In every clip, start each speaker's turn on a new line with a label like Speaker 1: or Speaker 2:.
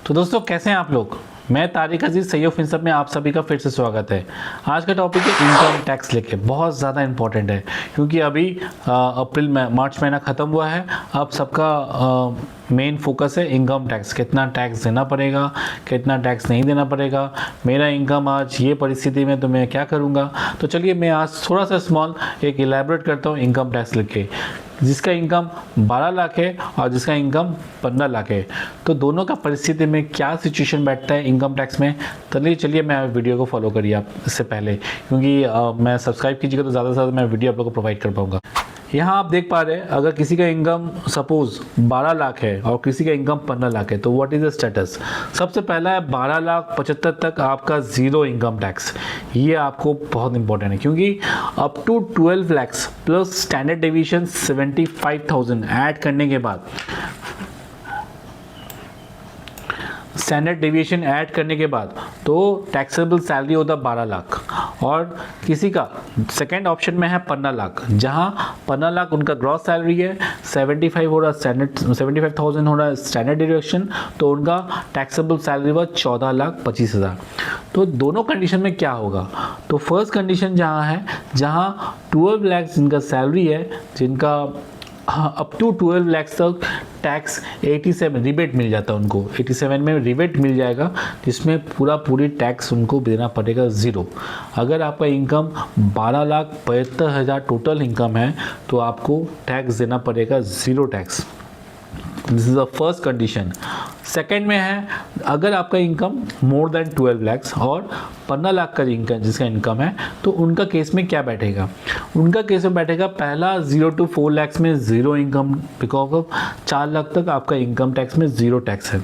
Speaker 1: तो दोस्तों कैसे हैं आप लोग। मैं तारिक अजीज सैयद फिनसब में आप सभी का फिर से स्वागत है। आज का टॉपिक है इनकम टैक्स लेके, बहुत ज़्यादा इंपॉर्टेंट है क्योंकि अभी अप्रैल में मार्च महीना ख़त्म हुआ है। अब सबका मेन फोकस है इनकम टैक्स, कितना टैक्स देना पड़ेगा, कितना टैक्स नहीं देना पड़ेगा, मेरा इनकम आज ये परिस्थिति में तो मैं क्या करूँगा। तो चलिए मैं आज थोड़ा सा स्मॉल एक इलेबरेट करता हूँ इनकम टैक्स लेके। जिसका इनकम 12 लाख है और जिसका इनकम 15 लाख है, तो दोनों का परिस्थिति में क्या सिचुएशन बैठता है इनकम टैक्स में। चलिए मैं वीडियो को फॉलो करिए आप इससे पहले, क्योंकि मैं सब्सक्राइब कीजिएगा तो ज़्यादा से ज़्यादा मैं वीडियो आप लोग को प्रोवाइड कर पाऊँगा। यहाँ आप देख पा रहे हैं, अगर किसी का इनकम सपोज 12 लाख है और किसी का इनकम 15 लाख है, तो व्हाट इज़ द स्टेटस। सबसे पहला है 12,75,000 तक आपका ज़ीरो इनकम टैक्स। ये आपको बहुत इंपॉर्टेंट है क्योंकि up to 12 lakhs plus standard deviation 75,000 add करने के बाद, स्टैंडर्ड डेविएशन ऐड करने के बाद तो टैक्सेबल सैलरी होता 12 लाख। और किसी का सेकेंड ऑप्शन में है 15 लाख, जहाँ 15 लाख उनका ग्रॉस सैलरी है, 75 हो रहा स्टैंडर्ड 75,000 हो रहा स्टैंडर्ड डिडक्शन, तो उनका टैक्सेबल सैलरी हुआ 14,25,000। तो दोनों कंडीशन में क्या होगा, तो फर्स्ट कंडीशन जहाँ है, जहाँ 12 लाख जिनका सैलरी है, जिनका अप टू 12 लैक्स तक टैक्स 87 रिबेट मिल जाता है उनको, 87 में रिबेट मिल जाएगा, जिसमें पूरी टैक्स उनको देना पड़ेगा ज़ीरो। अगर आपका इनकम 12,75,000 टोटल इनकम है तो आपको टैक्स देना पड़ेगा zero tax. This is the first condition. Second में है, अगर आपका इनकम मोर देन 12 लैक्स और 15 लाख का इनकम जिसका इनकम है, तो उनका केस में क्या बैठेगा। उनका केस में बैठेगा पहला 0 to 4 लैक्स में zero income, because of 4 lakh तक आपका इनकम टैक्स में ज़ीरो टैक्स है।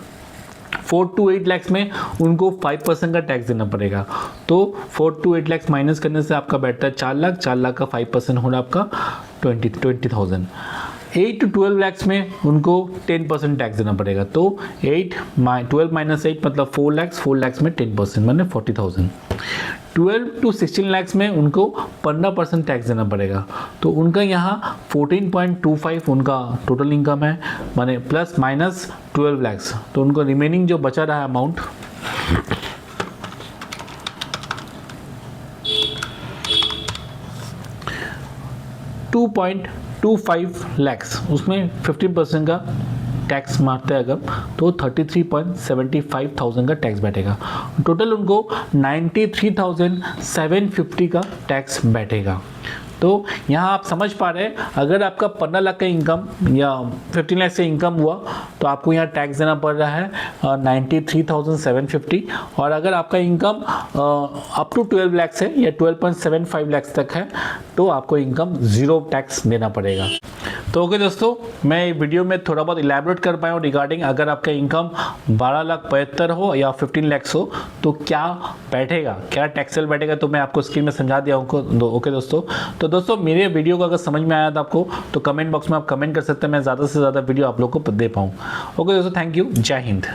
Speaker 1: 4 to 8 लैक्स में उनको 5% का टैक्स देना पड़ेगा, तो 4 to 8 लैक्स माइनस करने से आपका बैठता है 4 लाख, 4 लाख का 5% हो रहा आपका 20,000। 8 to 12 लैक्स में उनको 10% टैक्स देना पड़ेगा, तो 12 माइनस 8 मतलब 4 लैक्स, 4 लैक्स में 10% माने 40,000। 12 to 16 लैक्स में उनको 15% टैक्स देना पड़ेगा, तो उनका यहाँ 14.25 उनका टोटल इनकम है, माने प्लस माइनस 12 लैक्स, तो उनको रिमेनिंग जो बचा रहा है अमाउंट 2.25 लैक्स, उसमें 15% का टैक्स मारते हैं अगर, तो 33.75,000 का टैक्स बैठेगा। टोटल उनको 93,750 का टैक्स बैठेगा। तो यहाँ आप समझ पा रहे हैं, अगर आपका 15 लाख का इनकम या 15 लाख से इनकम हुआ तो आपको यहाँ टैक्स देना पड़ रहा है 93,750। और अगर आपका इनकम अप टू 12 लैक्स है या 12.75 लैक्स तक है, तो आपको इनकम ज़ीरो टैक्स देना पड़ेगा। तो ओके दोस्तों, मैं वीडियो में थोड़ा बहुत इलेबोरेट कर पाया हूँ रिगार्डिंग अगर आपका इनकम 12,75,000 हो या 15 लैक्स हो तो क्या बैठेगा, क्या टैक्सेबल बैठेगा, तो मैं आपको स्क्रीन में समझा दिया हूँ। ओके दोस्तों, तो दोस्तों मेरे वीडियो को अगर समझ में आया था आपको, तो कमेंट बॉक्स में आप कमेंट कर सकते हैं, मैं ज़्यादा से ज़्यादा वीडियो आप लोग को दे पाऊँ। ओके दोस्तों, थैंक यू, जय हिंद।